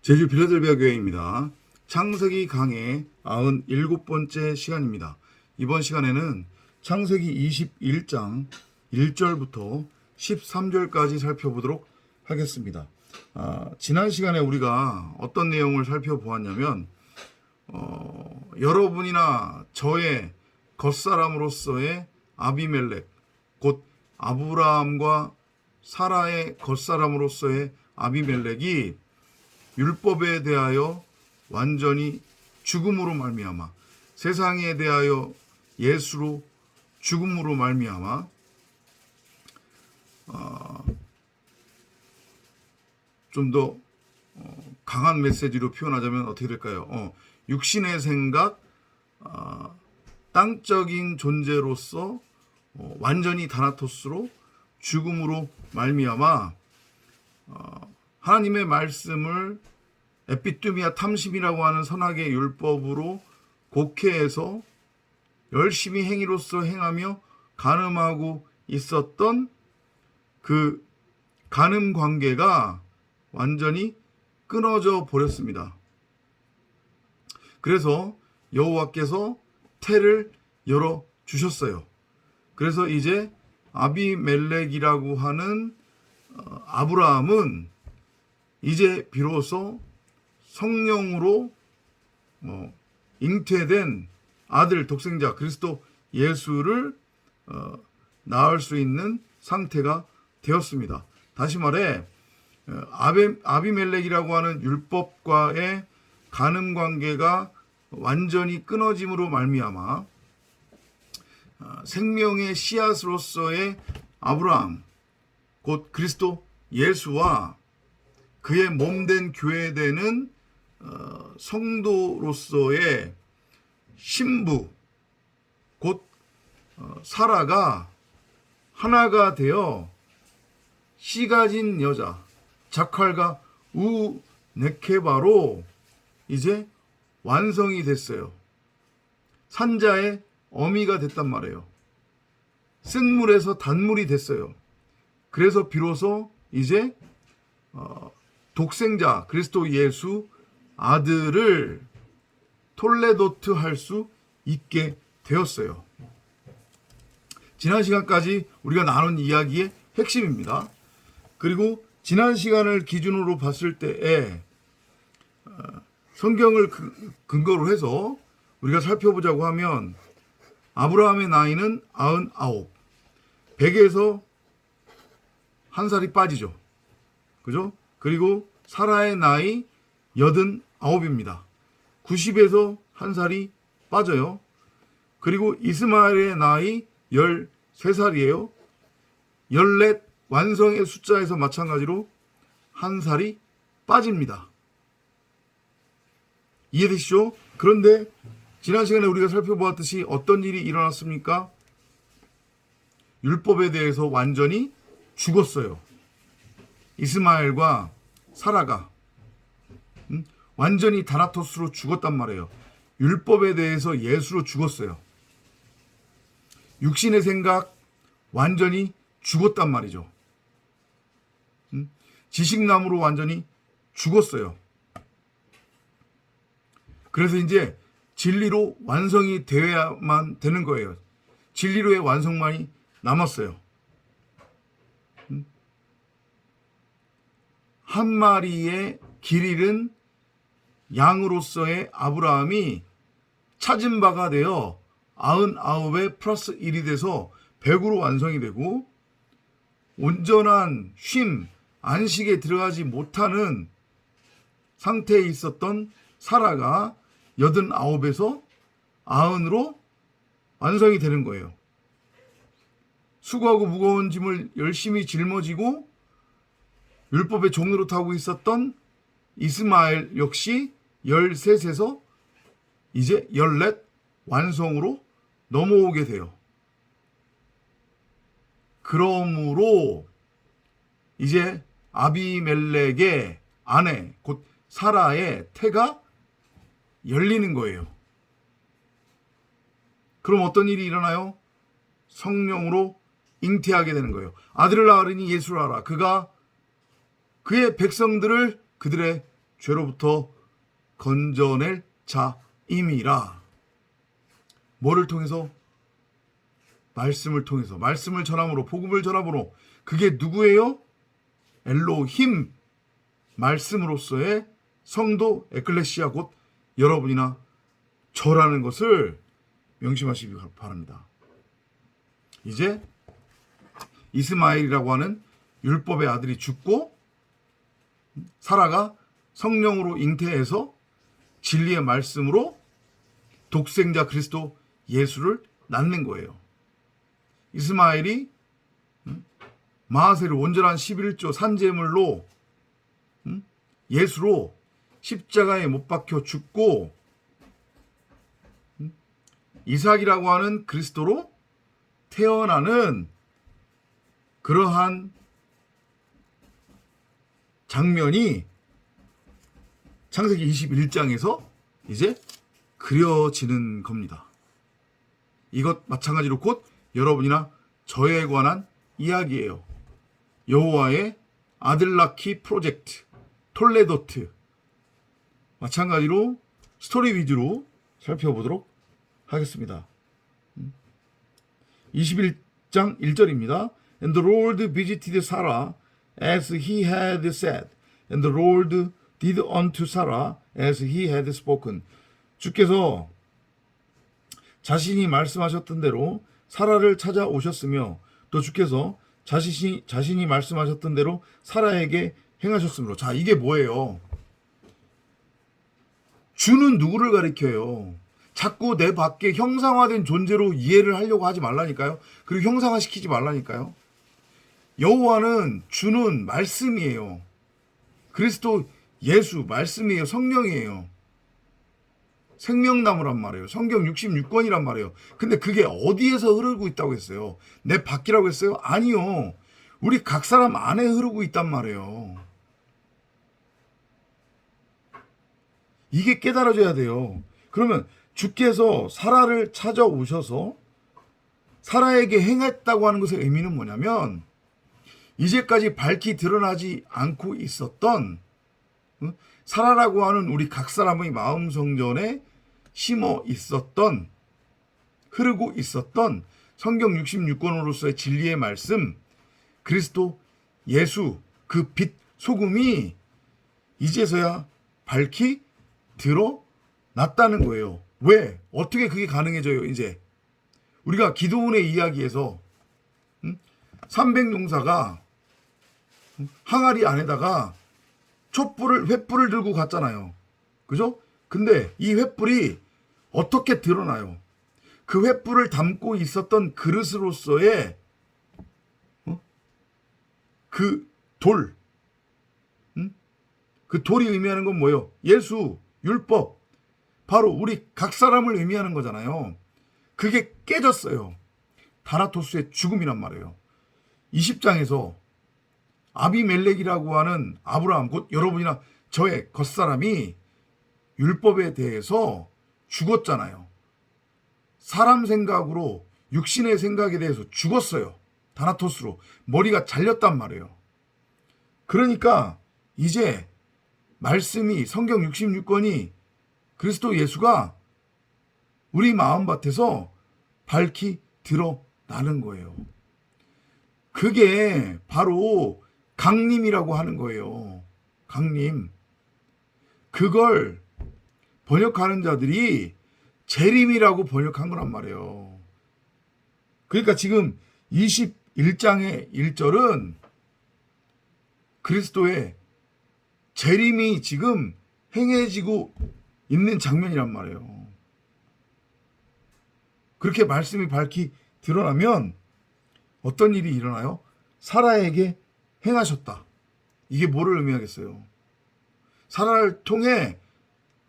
제주 빌라델비아 교회입니다. 창세기 강의 97번째 시간입니다. 이번 시간에는 창세기 21장 1절부터 13절까지 살펴보도록 하겠습니다. 지난 시간에 우리가 어떤 내용을 살펴보았냐면 여러분이나 저의 겉사람으로서의 아비멜렉, 곧 아브라함과 사라의 겉사람으로서의 아비멜렉이 율법에 대하여 완전히 죽음으로 말미암아, 세상에 대하여 예수로 죽음으로 말미암아 좀 더 강한 메시지로 표현하자면 어떻게 될까요? 육신의 생각, 땅적인 존재로서 완전히 다나토스로 죽음으로 말미암아 하나님의 말씀을 에피뚜미아 탐심이라고 하는 선악의 율법으로 곡해해서 열심히 행위로서 행하며 간음하고 있었던 그 간음 관계가 완전히 끊어져 버렸습니다. 그래서 여호와께서 태를 열어 주셨어요. 그래서 이제 아비멜렉이라고 하는 아브라함은 이제 비로소 성령으로 잉태된 아들 독생자 그리스도 예수를 낳을 수 있는 상태가 되었습니다. 다시 말해 아비멜렉이라고 하는 율법과의 간음 관계가 완전히 끊어짐으로 말미암아 생명의 씨앗으로서의 아브라함 곧 그리스도 예수와 그의 몸된 교회되는 성도로서의 신부 곧 사라가 하나가 되어 씨 가진 여자 자칼과 우네케바로 이제 완성이 됐어요. 산자의 어미가 됐단 말이에요. 쓴물에서 단물이 됐어요. 그래서 비로소 이제 독생자 그리스도 예수 아들을 톨레도트 할 수 있게 되었어요. 지난 시간까지 우리가 나눈 이야기의 핵심입니다. 그리고 지난 시간을 기준으로 봤을 때에 성경을 근거로 해서 우리가 살펴보자고 하면 아브라함의 나이는 99, 100에서 한 살이 빠지죠. 그죠? 그리고 사라의 나이 89입니다. 90에서 한 살이 빠져요. 그리고 이스마엘의 나이 13살이에요. 14 완성의 숫자에서 마찬가지로 한 살이 빠집니다. 이해되시죠? 그런데 지난 시간에 우리가 살펴보았듯이 어떤 일이 일어났습니까? 율법에 대해서 완전히 죽었어요. 이스마엘과 사라가 완전히 다나토스로 죽었단 말이에요. 율법에 대해서 예수로 죽었어요. 육신의 생각 완전히 죽었단 말이죠. 지식나무로 완전히 죽었어요. 그래서 이제 진리로 완성이 되어야만 되는 거예요. 진리로의 완성만이 남았어요. 한 마리의 길 잃은 양으로서의 아브라함이 찾은 바가 되어 99에 플러스 1이 돼서 100으로 완성이 되고 온전한 쉼, 안식에 들어가지 못하는 상태에 있었던 사라가 89에서 90으로 완성이 되는 거예요. 수고하고 무거운 짐을 열심히 짊어지고 율법의 종로로 타고 있었던 이스마엘 역시 13에서 이제 14 완성으로 넘어오게 돼요. 그러므로 이제 아비멜렉의 아내 곧 사라의 태가 열리는 거예요. 그럼 어떤 일이 일어나요? 성령으로 잉태하게 되는 거예요. 아들을 낳으리니 예수를 알아. 그가 그의 백성들을 그들의 죄로부터 건져낼 자임이라. 뭐를 통해서? 말씀을 통해서. 말씀을 전함으로, 복음을 전함으로. 그게 누구예요? 엘로힘, 말씀으로서의 성도 에클레시아, 곧 여러분이나 저라는 것을 명심하시기 바랍니다. 이제 이스마엘이라고 하는 율법의 아들이 죽고 사라가 성령으로 잉태해서 진리의 말씀으로 독생자 그리스도 예수를 낳는 거예요. 이스마엘이 마하세를 온전한 11조 산제물로 예수로 십자가에 못 박혀 죽고 이삭이라고 하는 그리스도로 태어나는 그러한 장면이 창세기 21장에서 이제 그려지는 겁니다. 이것 마찬가지로 곧 여러분이나 저에 관한 이야기예요. 여호와의 아들 낳기 프로젝트 톨레도트, 마찬가지로 스토리 위주로 살펴보도록 하겠습니다. 21장 1절입니다. And the Lord visited Sarah as he had said, and the Lord did unto Sarah as he had spoken. 주께서 자신이 말씀하셨던 대로 사라를 찾아오셨으며 또 주께서 자신이 말씀하셨던 대로 사라에게 행하셨으므로. 자, 이게 뭐예요? 주는 누구를 가리켜요? 자꾸 내 밖에 형상화된 존재로 이해를 하려고 하지 말라니까요. 그리고 형상화시키지 말라니까요. 여호와는, 주는 말씀이에요. 그리스도 예수 말씀이에요. 성령이에요. 생명나무란 말이에요. 성경 66권이란 말이에요. 근데 그게 어디에서 흐르고 있다고 했어요? 내 밖이라고 했어요? 아니요. 우리 각 사람 안에 흐르고 있단 말이에요. 이게 깨달아져야 돼요. 그러면 주께서 사라를 찾아오셔서 사라에게 행했다고 하는 것의 의미는 뭐냐면, 이제까지 밝히 드러나지 않고 있었던 사라라고 하는 우리 각 사람의 마음 성전에 심어 있었던, 흐르고 있었던 성경 66권으로서의 진리의 말씀, 그리스도 예수, 그 빛 소금이 이제서야 밝히 드러났다는 거예요. 왜? 어떻게 그게 가능해져요? 이제 우리가 기도원의 이야기에서 300용사가 항아리 안에다가 횃불을 들고 갔잖아요. 그죠? 근데 이 횃불이 어떻게 드러나요? 그 횃불을 담고 있었던 그릇으로서의 그 돌, 그 돌이 의미하는 건 뭐예요? 예수, 율법, 바로 우리 각 사람을 의미하는 거잖아요. 그게 깨졌어요. 다나토스의 죽음이란 말이에요. 20장에서 아비멜렉이라고 하는 아브라함, 곧 여러분이나 저의 겉사람이 율법에 대해서 죽었잖아요. 사람 생각으로, 육신의 생각에 대해서 죽었어요. 다나토스로 머리가 잘렸단 말이에요. 그러니까 이제 말씀이, 성경 66권이, 그리스도 예수가 우리 마음밭에서 밝히 드러나는 거예요. 그게 바로 강림이라고 하는 거예요. 강림. 그걸 번역하는 자들이 재림이라고 번역한 거란 말이에요. 그러니까 지금 21장의 1절은 그리스도의 재림이 지금 행해지고 있는 장면이란 말이에요. 그렇게 말씀이 밝히 드러나면 어떤 일이 일어나요? 사라에게 행하셨다. 이게 뭐를 의미하겠어요? 사라를 통해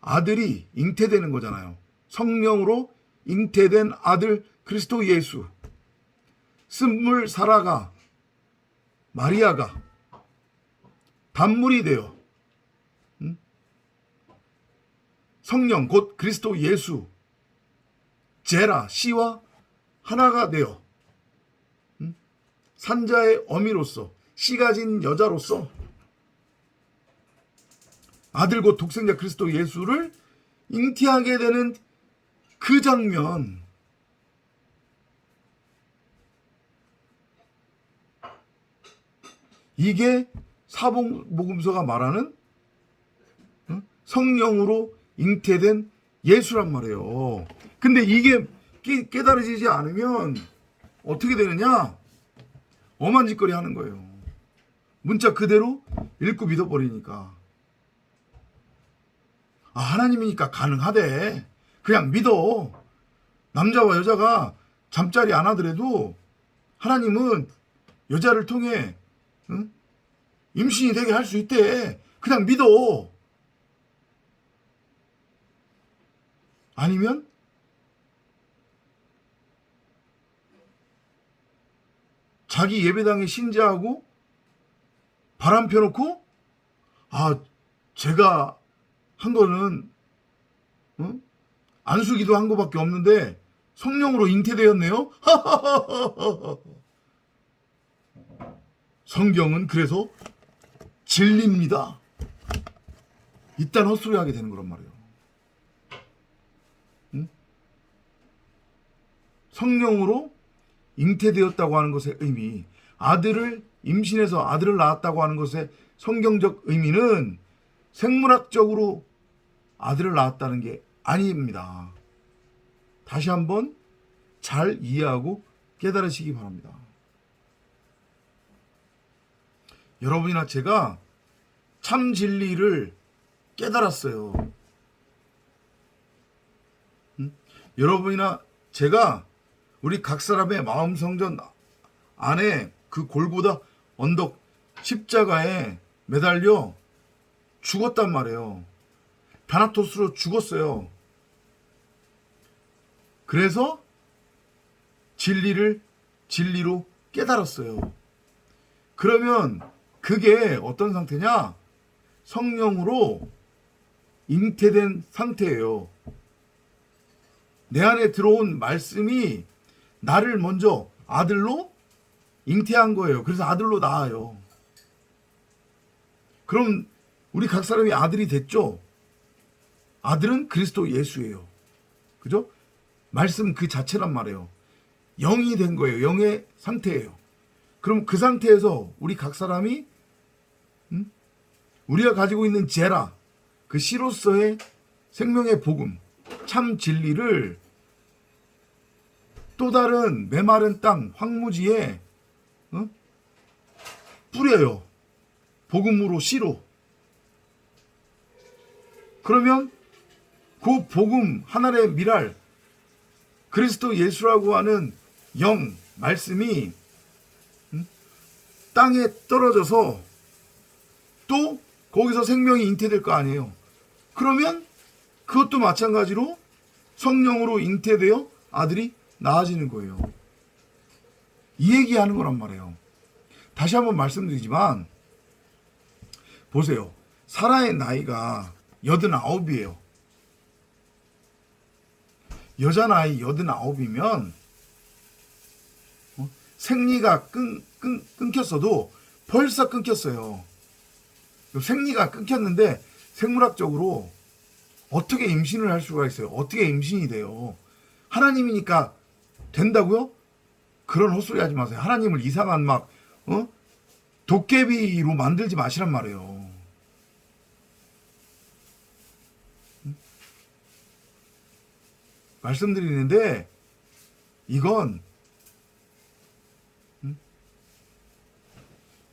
아들이 잉태되는 거잖아요. 성령으로 잉태된 아들 그리스도 예수. 쓴물 사라가, 마리아가 단물이 되어 성령 곧 그리스도 예수, 제라 씨와 하나가 되어 산자의 어미로서, 씨 가진 여자로서 아들 곧 독생자 그리스도 예수를 잉태하게 되는 그 장면, 이게 사복음서가 말하는 성령으로 잉태된 예수란 말이에요. 근데 이게 깨달아지지 않으면 어떻게 되느냐? 엄한 짓거리 하는 거예요. 문자 그대로 읽고 믿어버리니까. 아, 하나님이니까 가능하대. 그냥 믿어. 남자와 여자가 잠자리 안 하더라도 하나님은 여자를 통해 임신이 되게 할 수 있대. 그냥 믿어. 아니면 자기 예배당에 신자하고 바람 펴놓고, 아, 제가 한 거는 안수기도 한 거밖에 없는데 성령으로 잉태되었네요. 성경은 그래서 진리입니다. 이딴 헛소리 하게 되는 거란 말이에요. 성령으로 잉태되었다고 하는 것의 의미, 아들을 임신해서 아들을 낳았다고 하는 것의 성경적 의미는 생물학적으로 아들을 낳았다는 게 아닙니다. 다시 한번 잘 이해하고 깨달으시기 바랍니다. 여러분이나 제가 참 진리를 깨달았어요. 여러분이나 제가 우리 각 사람의 마음 성전 안에 그 골고다 언덕 십자가에 매달려 죽었단 말이에요. 다나토스로 죽었어요. 그래서 진리를 진리로 깨달았어요. 그러면 그게 어떤 상태냐? 성령으로 잉태된 상태예요. 내 안에 들어온 말씀이 나를 먼저 아들로 잉태한 거예요. 그래서 아들로 낳아요. 그럼 우리 각 사람이 아들이 됐죠? 아들은 그리스도 예수예요. 그죠? 말씀 그 자체란 말이에요. 영이 된 거예요. 영의 상태예요. 그럼 그 상태에서 우리 각 사람이 우리가 가지고 있는 제라, 그 씨로서의 생명의 복음, 참 진리를 또 다른 메마른 땅, 황무지에 뿌려요. 복음으로, 씨로. 그러면 그 복음 하나의 미랄, 그리스도 예수라고 하는 영, 말씀이 땅에 떨어져서 또 거기서 생명이 잉태될 거 아니에요. 그러면 그것도 마찬가지로 성령으로 잉태되어 아들이 낳아지는 거예요. 이 얘기하는 거란 말이에요. 다시 한번 말씀드리지만 보세요. 사라의 나이가 89이에요. 여자 나이 89이면 생리가 끊겼어도 벌써 끊겼어요. 생리가 끊겼는데 생물학적으로 어떻게 임신을 할 수가 있어요? 어떻게 임신이 돼요? 하나님이니까 된다고요? 그런 헛소리 하지 마세요. 하나님을 이상한 막 도깨비로 만들지 마시란 말이에요. 말씀드리는데 이건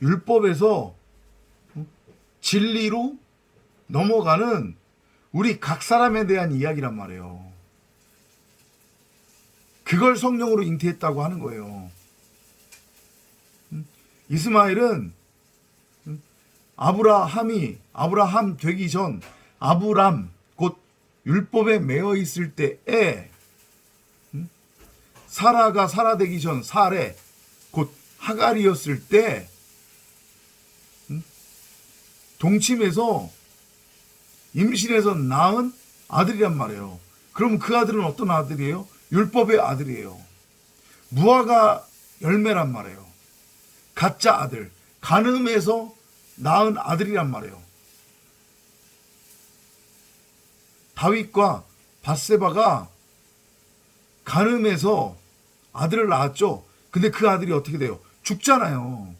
율법에서 진리로 넘어가는 우리 각 사람에 대한 이야기란 말이에요. 그걸 성령으로 잉태했다고 하는 거예요. 이스마엘은 아브라함 되기 전 아브람 곧 율법에 매어 있을 때에 사라가 사라 되기 전 사레 곧 하갈이었을 때 동침해서 임신해서 낳은 아들이란 말이에요. 그럼 그 아들은 어떤 아들이에요? 율법의 아들이에요. 무화과 열매란 말이에요. 가짜 아들, 간음해서 낳은 아들이란 말이에요. 다윗과 밧세바가 간음해서 아들을 낳았죠. 근데 그 아들이 어떻게 돼요? 죽잖아요.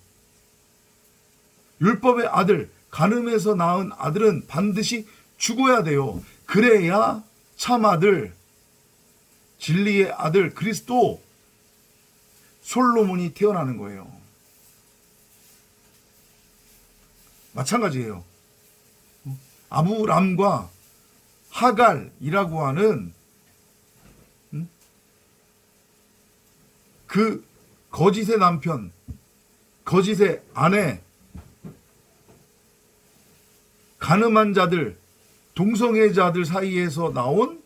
율법의 아들, 간음해서 낳은 아들은 반드시 죽어야 돼요. 그래야 참 아들, 진리의 아들 그리스도 솔로몬이 태어나는 거예요. 마찬가지예요. 아브람과 하갈이라고 하는 그 거짓의 남편, 거짓의 아내, 가늠한 자들, 동성애자들 사이에서 나온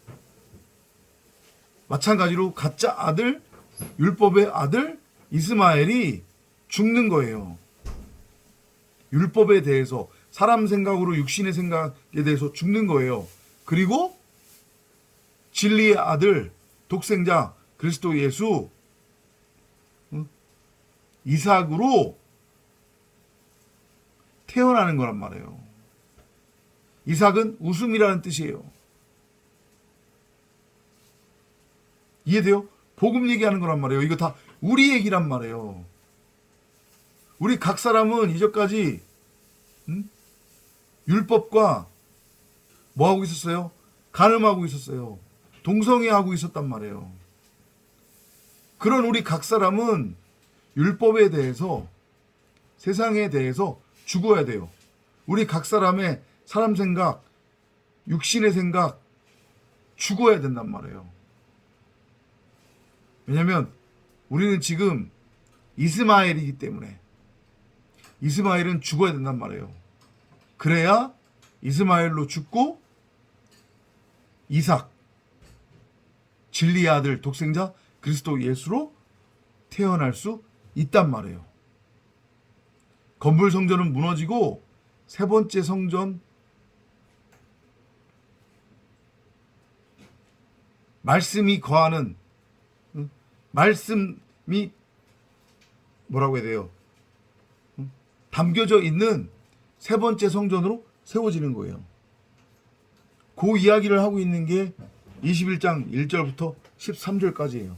마찬가지로 가짜 아들, 율법의 아들 이스마엘이 죽는 거예요. 율법에 대해서, 사람 생각으로 육신의 생각에 대해서 죽는 거예요. 그리고 진리의 아들, 독생자 그리스도 예수 이삭으로 태어나는 거란 말이에요. 이삭은 웃음이라는 뜻이에요. 이해돼요? 복음 얘기하는 거란 말이에요. 이거 다 우리 얘기란 말이에요. 우리 각 사람은 이제까지 율법과 뭐 하고 있었어요? 간음하고 있었어요. 동성애하고 있었단 말이에요. 그런 우리 각 사람은 율법에 대해서, 세상에 대해서 죽어야 돼요. 우리 각 사람의 사람 생각, 육신의 생각 죽어야 된단 말이에요. 왜냐면 우리는 지금 이스마엘이기 때문에 이스마엘은 죽어야 된단 말이에요. 그래야 이스마엘로 죽고 이삭, 진리의 아들, 독생자 그리스도 예수로 태어날 수 있단 말이에요. 건물 성전은 무너지고 세 번째 성전, 말씀이 거하는, 말씀이 뭐라고 해야 돼요? 담겨져 있는 세 번째 성전으로 세워지는 거예요. 그 이야기를 하고 있는 게 21장 1절부터 13절까지예요.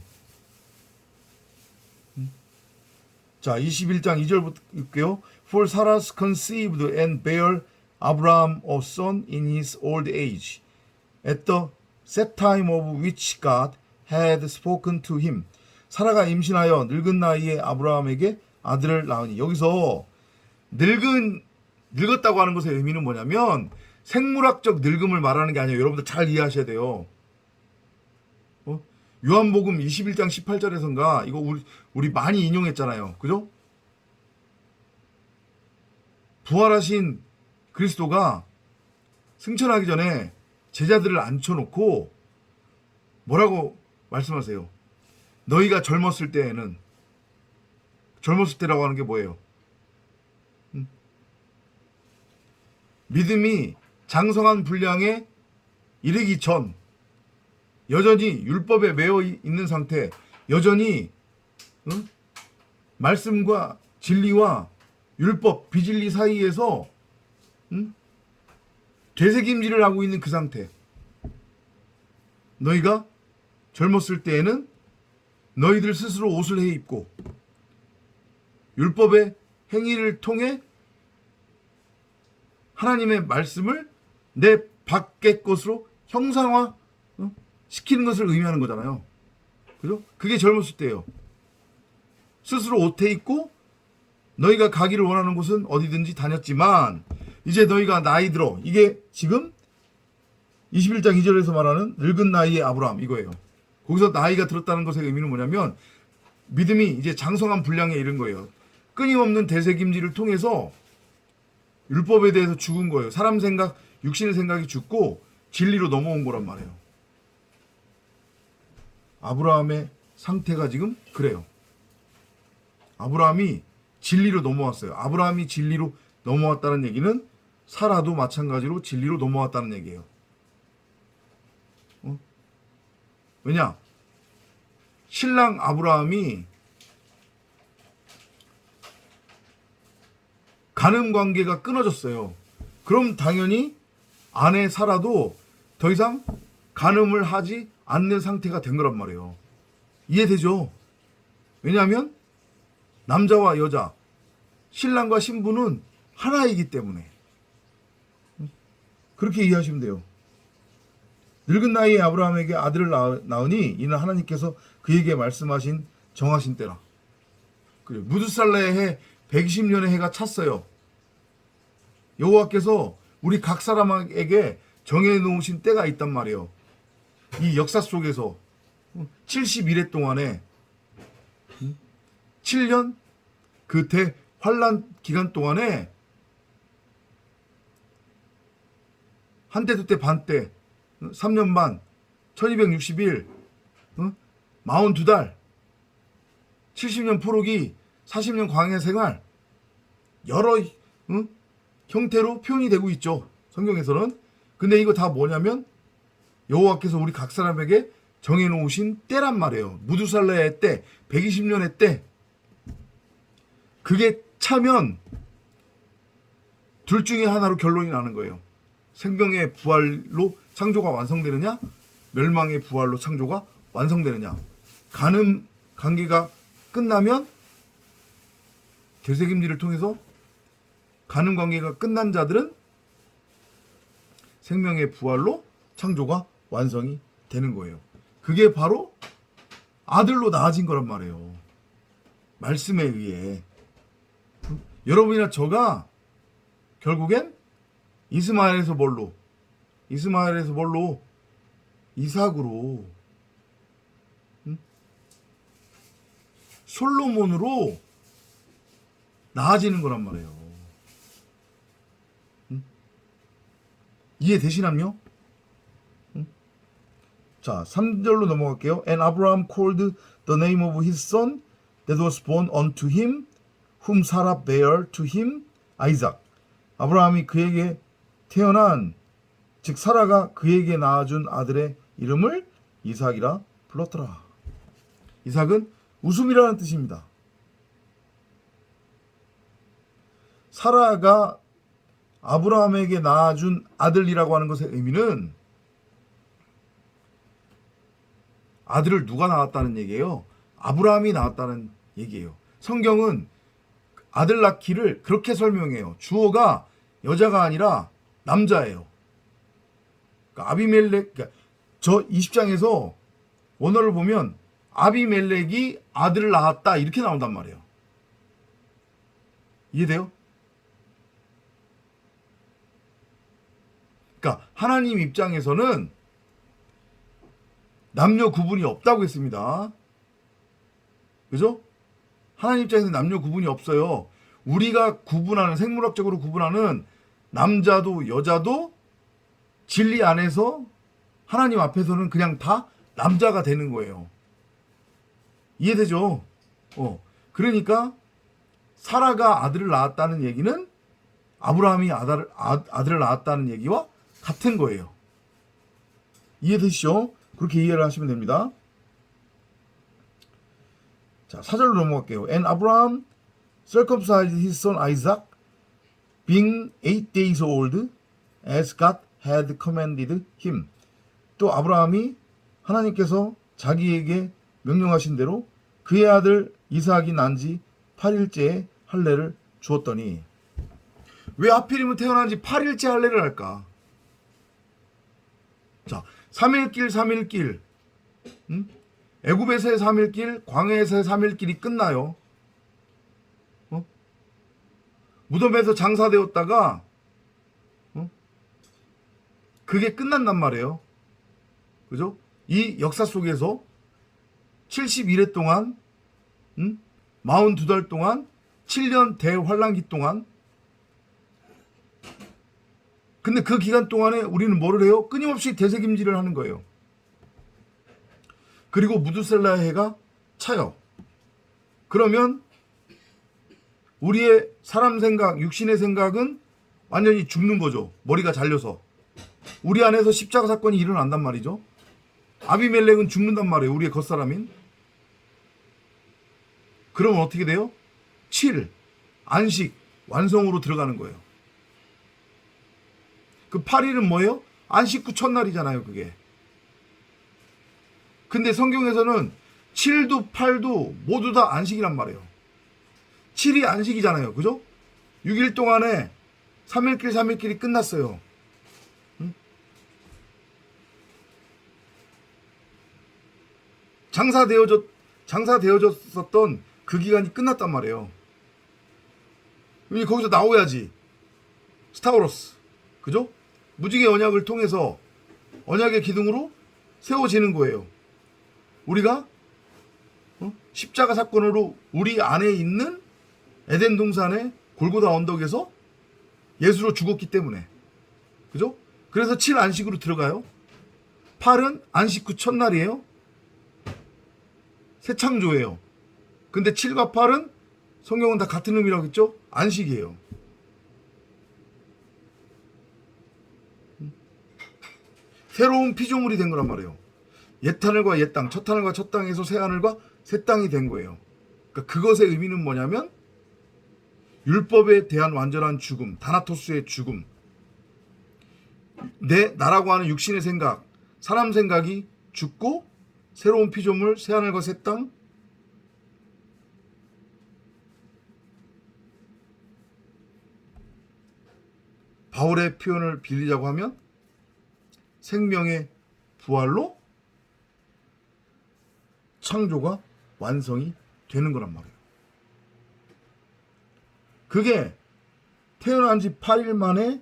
자, 21장 2절부터 읽게요. For Sarah conceived and bare Abraham a son in his old age, at the set time of which God had spoken to him. 사라가 임신하여 늙은 나이에 아브라함에게 아들을 낳으니. 여기서 늙었다고 하는 것의 의미는 뭐냐면 생물학적 늙음을 말하는 게 아니에요. 여러분들 잘 이해하셔야 돼요. 요한복음 21장 18절에선가 이거 우리 많이 인용했잖아요. 그죠? 부활하신 그리스도가 승천하기 전에 제자들을 앉혀놓고 뭐라고 말씀하세요? 너희가 젊었을 때에는, 젊었을 때라고 하는 게 뭐예요? 믿음이 장성한 분량에 이르기 전 여전히 율법에 매여 있는 상태, 여전히 말씀과 진리와 율법, 비진리 사이에서 되새김질을 하고 있는 그 상태. 너희가 젊었을 때에는 너희들 스스로 옷을 해 입고 율법의 행위를 통해 하나님의 말씀을 내 밖의 것으로 형상화 시키는 것을 의미하는 거잖아요. 그죠? 그게 젊었을 때예요. 스스로 옷 해 입고 너희가 가기를 원하는 곳은 어디든지 다녔지만 이제 너희가 나이 들어. 이게 지금 21장 2절에서 말하는 늙은 나이의 아브라함 이거예요. 거기서 나이가 들었다는 것의 의미는 뭐냐면 믿음이 이제 장성한 분량에 이른 거예요. 끊임없는 되새김질을 통해서 율법에 대해서 죽은 거예요. 사람 생각, 육신의 생각이 죽고 진리로 넘어온 거란 말이에요. 아브라함의 상태가 지금 그래요. 아브라함이 진리로 넘어왔어요. 아브라함이 진리로 넘어왔다는 얘기는 사라도 마찬가지로 진리로 넘어왔다는 얘기예요. 왜냐? 신랑 아브라함이 간음 관계가 끊어졌어요. 그럼 당연히 아내 사라도 더 이상 간음을 하지 않는 상태가 된 거란 말이에요. 이해되죠? 왜냐하면 남자와 여자, 신랑과 신부는 하나이기 때문에. 그렇게 이해하시면 돼요. 늙은 나이에 아브라함에게 아들을 낳으니 이는 하나님께서 그에게 말씀하신 정하신 때라. 그래, 무드살라의 해 120년의 해가 찼어요. 여호와께서 우리 각 사람에게 정해놓으신 때가 있단 말이에요. 이 역사 속에서 71회 동안에 7년 그 대환란 기간 동안에 한때 두때 반때 3년 반 1260일 42달 70년 포로기 40년 광야 생활 여러 형태로 표현이 되고 있죠. 성경에서는. 근데 이거 다 뭐냐면 여호와께서 우리 각 사람에게 정해놓으신 때란 말이에요. 무두살라의 때, 120년의 때. 그게 차면 둘 중에 하나로 결론이 나는 거예요. 생명의 부활로 창조가 완성되느냐, 멸망의 부활로 창조가 완성되느냐. 간음 관계가 끝나면 되새김질을 통해서 간음 관계가 끝난 자들은 생명의 부활로 창조가 완성이 되는 거예요. 그게 바로 아들로 나아진 거란 말이에요. 말씀에 의해. 여러분이나 저가 결국엔 이스마엘에서 뭘로? 이삭으로, 솔로몬으로 나아지는 거란 말이에요. 이해되시나요? 자, 3절로 넘어갈게요. And Abraham called the name of his son that was born unto him, whom Sarah bare to him, Isaac. 아브라함이 그에게 태어난, 즉 사라가 그에게 낳아준 아들의 이름을 이삭이라 불렀더라. 이삭은 웃음이라는 뜻입니다. 사라가 아브라함에게 낳아준 아들이라고 하는 것의 의미는 아들을 누가 낳았다는 얘기예요? 아브라함이 낳았다는 얘기예요. 성경은 아들 낳기를 그렇게 설명해요. 주어가 여자가 아니라 남자예요. 그러니까 아비멜렉, 그러니까 저 20장에서 원어를 보면 아비멜렉이 아들을 낳았다 이렇게 나온단 말이에요. 이해돼요? 그러니까 하나님 입장에서는 남녀 구분이 없다고 했습니다. 그죠? 하나님 입장에서는 남녀 구분이 없어요. 우리가 구분하는, 생물학적으로 구분하는 남자도 여자도 진리 안에서 하나님 앞에서는 그냥 다 남자가 되는 거예요. 이해되죠? 그러니까 사라가 아들을 낳았다는 얘기는 아브라함이 아들을 낳았다는 얘기와 같은 거예요. 이해되시죠? 그렇게 이해를 하시면 됩니다. 자, 4절로 넘어갈게요. And Abraham circumcised his son Isaac, being 8 days old, as God had commanded him. 또 아브라함이 하나님께서 자기에게 명령하신 대로 그의 아들 이삭이 난 지 8일째에 할례를 주었더니. 왜 하필이면 태어난 지 8일째 할례를 할까? 자, 3일길 애굽에서의 3일길, 광야에서의 3일길이 끝나요. 무덤에서 장사되었다가 그게 끝난단 말이에요. 그죠? 이 역사 속에서 71회 동안 42달 동안 7년 대환란기 동안, 근데 그 기간 동안에 우리는 뭐를 해요? 끊임없이 되새김질을 하는 거예요. 그리고 무드셀라의 해가 차요. 그러면 우리의 사람 생각, 육신의 생각은 완전히 죽는 거죠. 머리가 잘려서. 우리 안에서 십자가 사건이 일어난단 말이죠. 아비멜렉은 죽는단 말이에요. 우리의 겉사람인. 그러면 어떻게 돼요? 7. 안식, 완성으로 들어가는 거예요. 그 8일은 뭐예요? 안식 후 첫날이잖아요, 그게. 근데 성경에서는 7도 8도 모두 다 안식이란 말이에요. 7이 안식이잖아요. 그죠? 6일 동안에 3일길 3일길이 끝났어요. 응? 장사되어졌었던 그 기간이 끝났단 말이에요. 이제 거기서 나오야지. 스타우로스. 그죠? 무지개 언약을 통해서 언약의 기둥으로 세워지는 거예요. 우리가 십자가 사건으로 우리 안에 있는 에덴 동산의 골고다 언덕에서 예수로 죽었기 때문에. 그죠? 그래서 7 안식으로 들어가요. 8은 안식 후 첫날이에요. 새 창조예요. 근데 7과 8은 성경은 다 같은 의미라고 했죠? 안식이에요. 새로운 피조물이 된 거란 말이에요. 옛 하늘과 옛 땅, 첫 하늘과 첫 땅에서 새 하늘과 새 땅이 된 거예요. 그러니까 그것의 의미는 뭐냐면 율법에 대한 완전한 죽음, 다나토스의 죽음, 나라고 하는 육신의 생각, 사람 생각이 죽고 새로운 피조물, 새 하늘과 새 땅, 바울의 표현을 빌리자고 하면 생명의 부활로 창조가 완성이 되는 거란 말이에요. 그게 태어난 지 8일 만에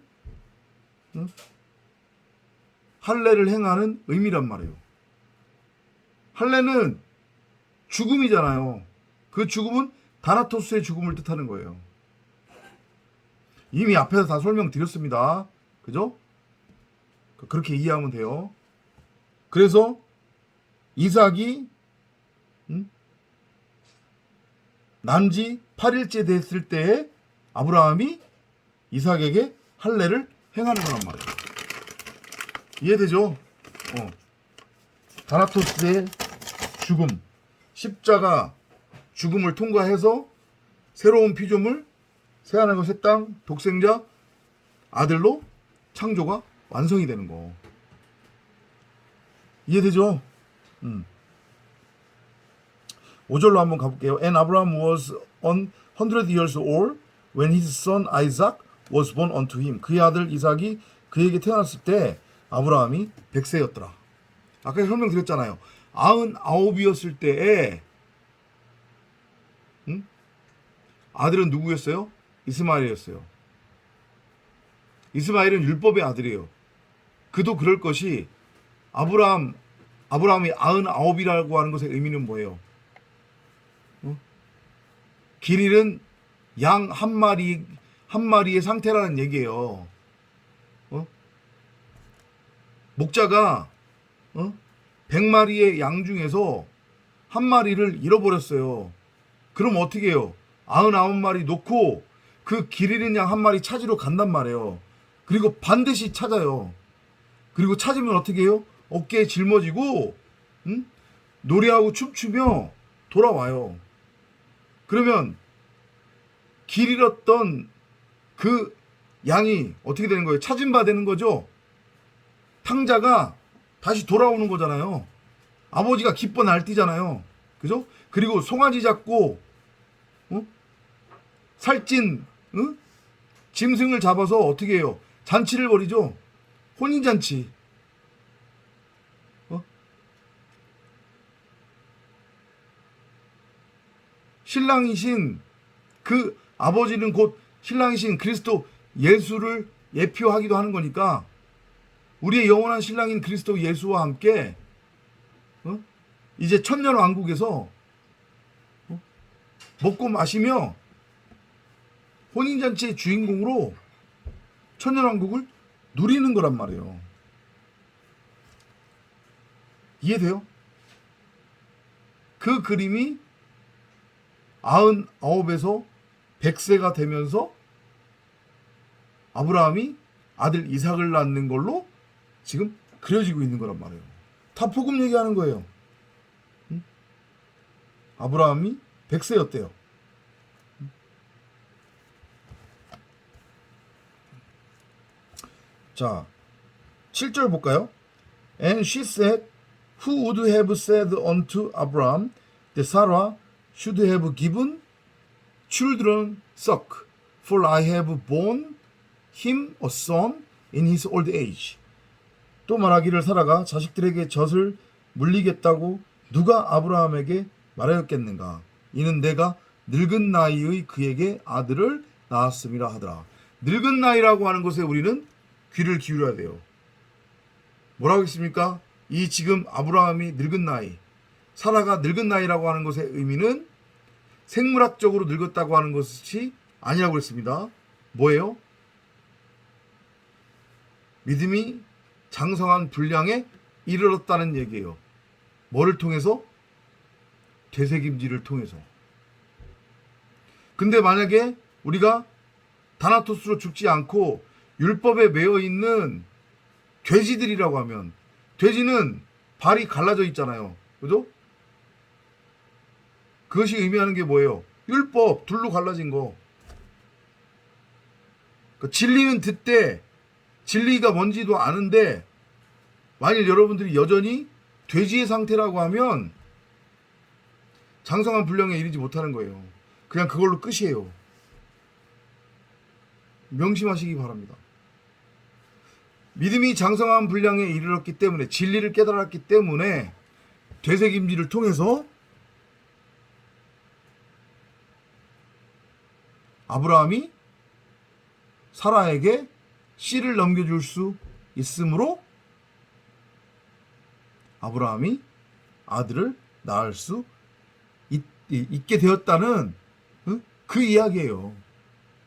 할례를 행하는 의미란 말이에요. 할례는 죽음이잖아요. 그 죽음은 다나토스의 죽음을 뜻하는 거예요. 이미 앞에서 다 설명드렸습니다. 그죠? 그렇게 이해하면 돼요. 그래서 이삭이 난지 8일째 됐을 때에 아브라함이 이삭에게 할례를 행하는 거란 말이에요. 이해되죠? 다나토스의 죽음, 십자가 죽음을 통과해서 새로운 피조물, 새하늘과 새 땅, 독생자, 아들로 창조가 완성이 되는 거. 이해되죠? 5절로 한번 가볼게요. And Abraham was 100 years old when his son Isaac was born unto him. 그의 아들 이삭이 그에게 태어났을 때 아브라함이 100세였더라. 아까 설명드렸잖아요. 99이었을 때에 아들은 누구였어요? 이스마엘이었어요. 이스마엘은 율법의 아들이에요. 그도 그럴 것이 아브라함이 99이라고 하는 것의 의미는 뭐예요? 길 잃은 양 한 마리의 상태라는 얘기예요. 목자가 100마리의 양 중에서 한 마리를 잃어버렸어요. 그럼 어떻게 해요? 99마리 놓고 그 길 잃은 양 한 마리 찾으러 간단 말이에요. 그리고 반드시 찾아요. 그리고 찾으면 어떻게 해요? 어깨에 짊어지고 노래하고 춤추며 돌아와요. 그러면 길 잃었던 그 양이 어떻게 되는 거예요? 찾은 바 되는 거죠. 탕자가 다시 돌아오는 거잖아요. 아버지가 기뻐 날뛰잖아요. 그죠? 그리고 송아지 잡고 살찐 짐승을 잡아서 어떻게 해요? 잔치를 벌이죠. 혼인잔치. 신랑이신 그 아버지는 곧 신랑이신 그리스도 예수를 예표하기도 하는 거니까 우리의 영원한 신랑인 그리스도 예수와 함께 이제 천년왕국에서 먹고 마시며 혼인잔치의 주인공으로 천년왕국을 누리는 거란 말이에요. 이해돼요? 그 그림이 99에서 100세가 되면서 아브라함이 아들 이삭을 낳는 걸로 지금 그려지고 있는 거란 말이에요. 다 복음 얘기하는 거예요. 아브라함이 100세였대요. 자, 7절 볼까요? And she said, Who would have said unto Abraham that Sarah should have given children suck? For I have borne him a son in his old age. 또 말하기를 사라가 자식들에게 젖을 물리겠다고 누가 아브라함에게 말하였겠는가? 이는 내가 늙은 나이의 그에게 아들을 낳았음이라 하더라. 늙은 나이라고 하는 것에 우리는 귀를 기울여야 돼요. 뭐라고 했습니까? 이 지금 아브라함이 늙은 나이, 사라가 늙은 나이라고 하는 것의 의미는 생물학적으로 늙었다고 하는 것이 아니라고 했습니다. 뭐예요? 믿음이 장성한 분량에 이르렀다는 얘기예요. 뭐를 통해서? 되새김질을 통해서. 근데 만약에 우리가 다나토스로 죽지 않고 율법에 매여 있는 돼지들이라고 하면, 돼지는 발이 갈라져 있잖아요. 그죠? 그것이 의미하는 게 뭐예요? 율법, 둘로 갈라진 거. 그러니까 진리는 듣되 진리가 뭔지도 아는데 만일 여러분들이 여전히 돼지의 상태라고 하면 장성한 분량에 이르지 못하는 거예요. 그냥 그걸로 끝이에요. 명심하시기 바랍니다. 믿음이 장성한 분량에 이르렀기 때문에, 진리를 깨달았기 때문에 되새김질을 통해서 아브라함이 사라에게 씨를 넘겨줄 수 있으므로 아브라함이 아들을 낳을 수 있게 되었다는 그 이야기예요.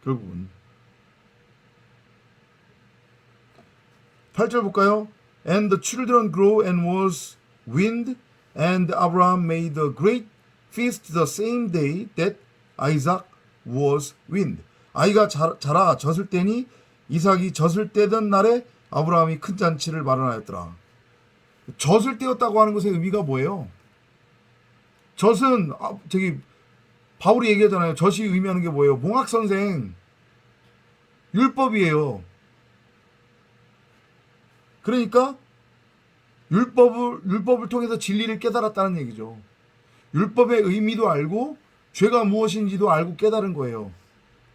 결국은 8절 볼까요? And the children grew and was weaned, and Abraham made a great feast the same day that Isaac was weaned. 아이가 자라 젖을 때니 이삭이 젖을 떼던 날에 아브라함이 큰 잔치를 마련하였더라. 젖을 떼었다고 하는 것의 의미가 뭐예요? 젖은 바울이 얘기하잖아요. 젖이 의미하는 게 뭐예요? 몽학 선생, 율법이에요. 그러니까 율법을 통해서 진리를 깨달았다는 얘기죠. 율법의 의미도 알고 죄가 무엇인지도 알고 깨달은 거예요.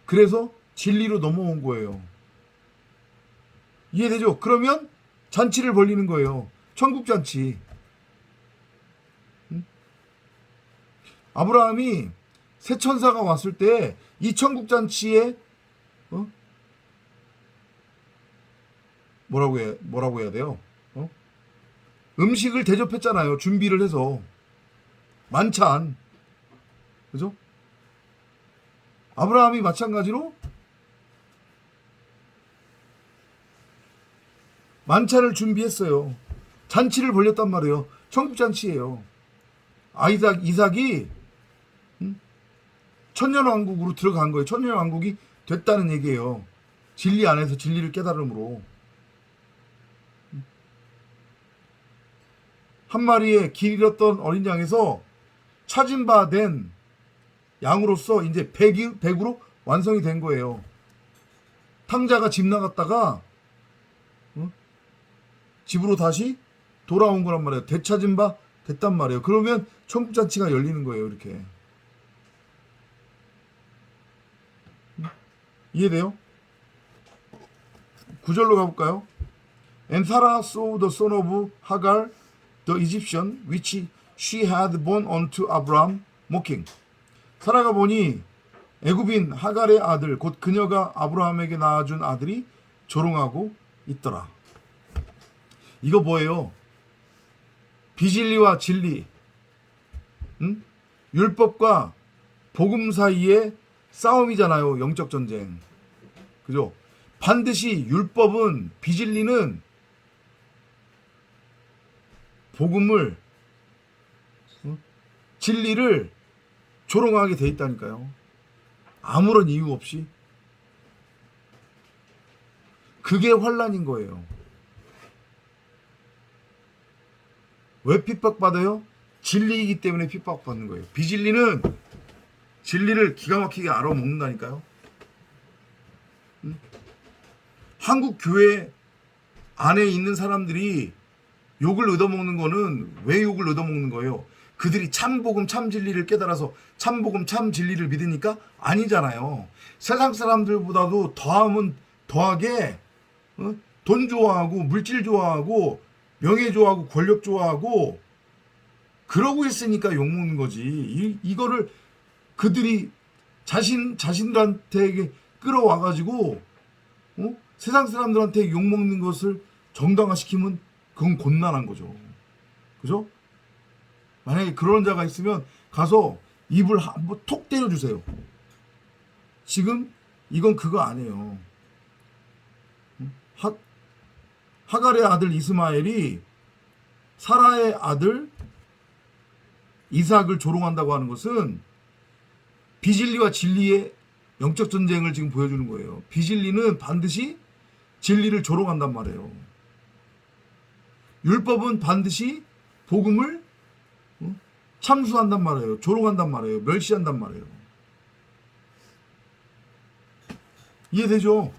그래서 진리로 넘어온 거예요. 이해되죠? 그러면 잔치를 벌리는 거예요. 천국잔치. 아브라함이 새 천사가 왔을 때 이 천국잔치에 뭐라고 해야 돼요? 음식을 대접했잖아요. 준비를 해서. 만찬. 그죠? 아브라함이 마찬가지로 만찬을 준비했어요. 잔치를 벌렸단 말이에요. 천국잔치예요. 이삭이 천년왕국으로 들어간 거예요. 천년왕국이 됐다는 얘기예요. 진리 안에서 진리를 깨달음으로. 한 마리의 길 잃었던 어린 양에서 찾은 바 된 양으로서 이제 100으로 완성이 된 거예요. 탕자가 집 나갔다가 집으로 다시 돌아온 거란 말이에요. 되찾은 바 됐단 말이에요. 그러면 천국잔치가 열리는 거예요. 이렇게. 이해돼요? 9절로 가볼까요? And Sarah saw the son of Hagar, the Egyptian, which she had born unto Abraham, mocking. 사라가 보니 애굽인 하갈의 아들, 곧 그녀가 아브라함에게 낳아준 아들이 조롱하고 있더라. 이거 뭐예요? 비진리와 진리, 율법과 복음 사이의 싸움이잖아요. 영적 전쟁. 그죠? 반드시 율법은, 비진리는 복음을, 진리를 조롱하게 돼 있다니까요. 아무런 이유 없이. 그게 환난인 거예요. 왜 핍박받아요? 진리이기 때문에 핍박받는 거예요. 비진리는 진리를 기가 막히게 알아먹는다니까요. 한국 교회 안에 있는 사람들이 욕을 얻어먹는 거는 왜 욕을 얻어먹는 거예요? 그들이 참복음 참 진리를 깨달아서 참복음 참 진리를 믿으니까? 아니잖아요. 세상 사람들보다도 더하면 더하게 돈 좋아하고 물질 좋아하고 명예 좋아하고 권력 좋아하고 그러고 있으니까 욕먹는 거지. 이거를 그들이 자신들한테 끌어와가지고 세상 사람들한테 욕먹는 것을 정당화시키면 그건 곤란한 거죠. 그죠? 만약에 그런 자가 있으면 가서 입을 한번 톡 때려주세요. 지금 이건 그거 아니에요. 하갈의 아들 이스마엘이 사라의 아들 이삭을 조롱한다고 하는 것은 비진리와 진리의 영적 전쟁을 지금 보여주는 거예요. 비진리는 반드시 진리를 조롱한단 말이에요. 율법은 반드시 복음을 참수한단 말이에요. 조롱한단 말이에요. 멸시한단 말이에요. 이해되죠?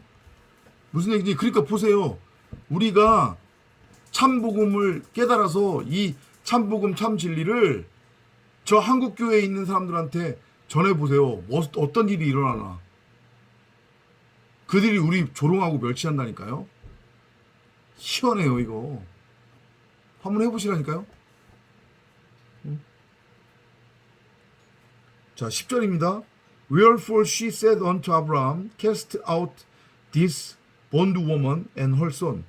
무슨 얘기인지. 그러니까 보세요. 우리가 참복음을 깨달아서 이 참복음 참 진리를 저 한국교회에 있는 사람들한테 전해보세요. 어떤 일이 일어나나. 그들이 우리 조롱하고 멸시한다니까요. 시원해요 이거. 한번 해보시라니까요. 자 10절입니다. Wherefore she said unto Abraham, Cast out this bondwoman and her son,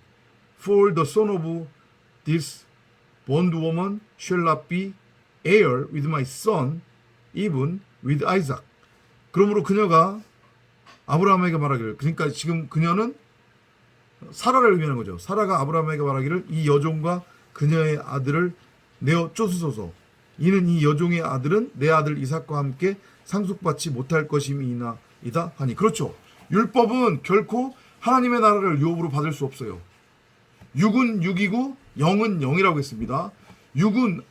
for the son of this bondwoman shall not be heir with my son, even with Isaac. 그러므로 그녀가 아브라함에게 말하기를, 그러니까 지금 그녀는 사라를 의미하는 거죠. 사라가 아브라함에게 말하기를 이 여종과 그녀의 아들을 내어 쫓으소서. 이는 이 여종의 아들은 내 아들 이삭과 함께 상속받지 못할 것임이나이다 하니. 그렇죠. 율법은 결코 하나님의 나라를 유업으로 받을 수 없어요. 육은 육이고 영은 영이라고 했습니다. 육은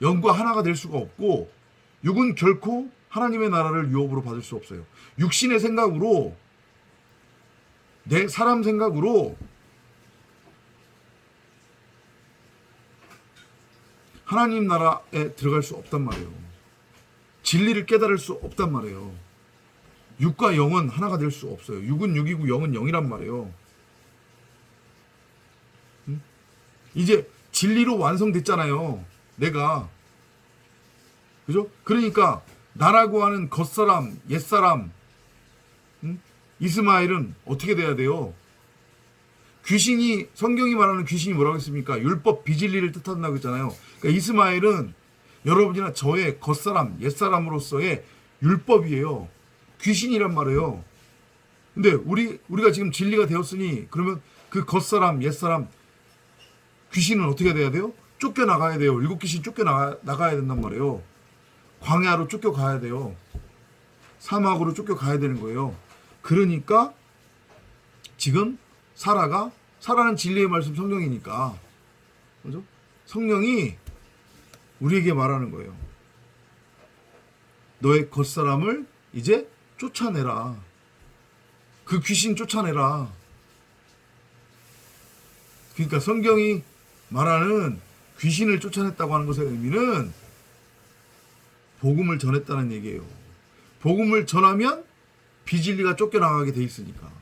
영과 하나가 될 수가 없고, 육은 결코 하나님의 나라를 유업으로 받을 수 없어요. 육신의 생각으로, 내 사람 생각으로 하나님 나라에 들어갈 수 없단 말이에요. 진리를 깨달을 수 없단 말이에요. 육과 영은 하나가 될 수 없어요. 육은 육이고 영은 영이란 말이에요. 이제 진리로 완성됐잖아요. 내가. 그죠? 그러니까 나라고 하는 겉사람, 옛사람, 이스마엘은 어떻게 돼야 돼요? 귀신이, 성경이 말하는 귀신이 뭐라고 했습니까? 율법 비진리를 뜻한다고 했잖아요. 그러니까 이스마엘은 여러분이나 저의 겉사람, 옛사람으로서의 율법이에요. 귀신이란 말이에요. 근데 우리가 지금 진리가 되었으니, 그러면 그 겉사람, 옛사람, 귀신은 어떻게 돼야 돼요? 쫓겨나가야 돼요. 일곱 귀신 쫓겨나가야 된단 말이에요. 광야로 쫓겨가야 돼요. 사막으로 쫓겨가야 되는 거예요. 그러니까 지금 사라는 진리의 말씀 성령이니까, 그죠? 성령이 우리에게 말하는 거예요. 너의 겉사람을 이제 쫓아내라. 그 귀신 쫓아내라. 그러니까 성경이 말하는 귀신을 쫓아냈다고 하는 것의 의미는 복음을 전했다는 얘기예요. 복음을 전하면 비진리가 쫓겨나가게 돼 있으니까.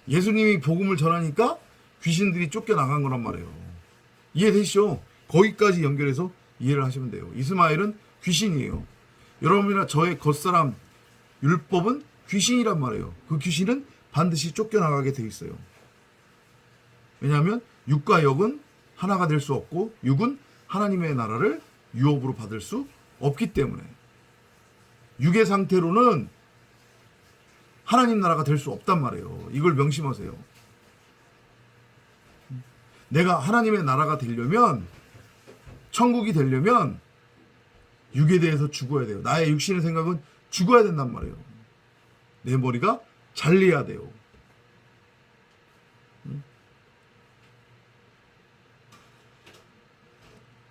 예수님이 복음을 전하니까 귀신들이 쫓겨나간 거란 말이에요. 이해되시죠? 거기까지 연결해서 이해를 하시면 돼요. 이스마엘은 귀신이에요. 여러분이나 저의 겉사람 율법은 귀신이란 말이에요. 그 귀신은 반드시 쫓겨나가게 돼 있어요. 왜냐하면 육과 영은 하나가 될 수 없고, 육은 하나님의 나라를 유업으로 받을 수 없기 때문에. 육의 상태로는 하나님 나라가 될 수 없단 말이에요. 이걸 명심하세요. 내가 하나님의 나라가 되려면, 천국이 되려면 육에 대해서 죽어야 돼요. 나의 육신의 생각은 죽어야 된단 말이에요. 내 머리가 잘려야 돼요.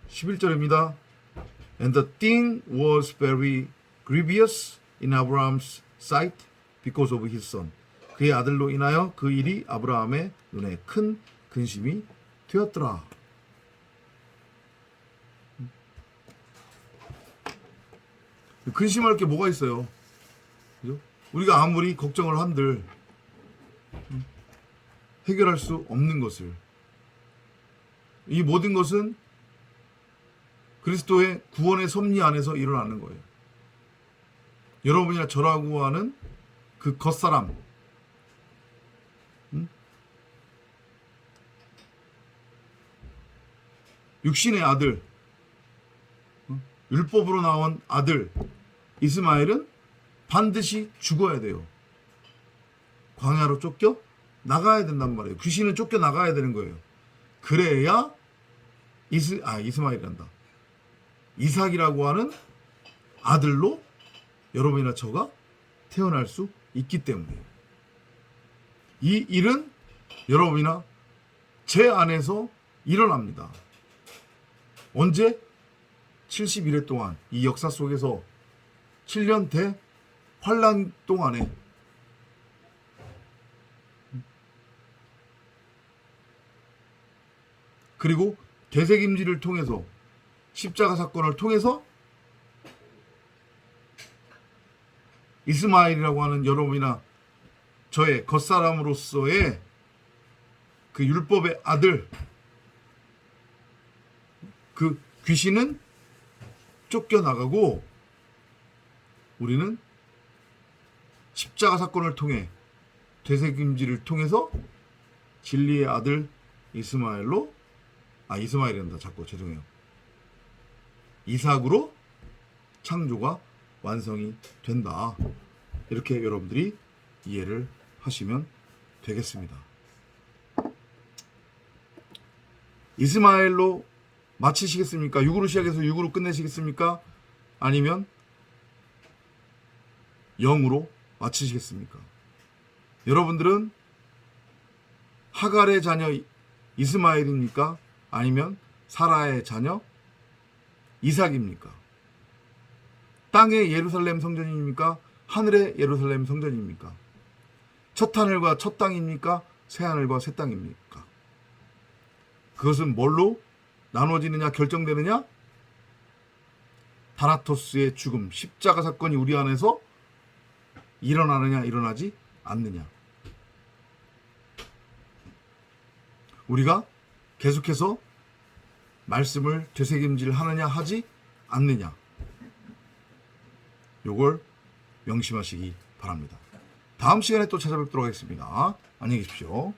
11절입니다. And the thing was very grievous in Abraham's sight because of his son. 그의 아들로 인하여 그 일이 아브라함의 눈에 큰 근심이 되었더라. 근심할 게 뭐가 있어요? 그죠? 우리가 아무리 걱정을 한들 해결할 수 없는 것을, 이 모든 것은 그리스도의 구원의 섭리 안에서 일어나는 거예요. 여러분이나 저라고 하는 그 겉사람, 육신의 아들, 율법으로 나온 아들 이스마엘은 반드시 죽어야 돼요. 광야로 쫓겨 나가야 된단 말이에요. 귀신은 쫓겨 나가야 되는 거예요. 그래야 이스마엘이란다. 이삭이라고 하는 아들로 여러분이나 저가 태어날 수 있기 때문이에요. 이 일은 여러분이나 제 안에서 일어납니다. 언제? 71회 동안 이 역사 속에서 7년 대 환란 동안에 그리고 되새김질을 통해서 십자가 사건을 통해서 이스마엘이라고 하는 여러분이나 저의 겉사람으로서의 그 율법의 아들, 그 귀신은 쫓겨나가고 우리는 십자가 사건을 통해 되새김질을 통해서 진리의 아들 이스마엘이란다. 자꾸 죄송해요. 이삭으로 창조가 완성이 된다. 이렇게 여러분들이 이해를 하시면 되겠습니다. 이스마엘로 마치시겠습니까? 6으로 시작해서 6으로 끝내시겠습니까? 아니면 0으로 마치시겠습니까? 여러분들은 하갈의 자녀 이스마엘입니까? 아니면 사라의 자녀 이삭입니까? 땅의 예루살렘 성전입니까? 하늘의 예루살렘 성전입니까? 첫 하늘과 첫 땅입니까? 새 하늘과 새 땅입니까? 그것은 뭘로 나눠지느냐 결정되느냐? 다나토스의 죽음, 십자가 사건이 우리 안에서 일어나느냐 일어나지 않느냐. 우리가 계속해서 말씀을 되새김질 하느냐 하지 않느냐. 요걸 명심하시기 바랍니다. 다음 시간에 또 찾아뵙도록 하겠습니다. 안녕히 계십시오.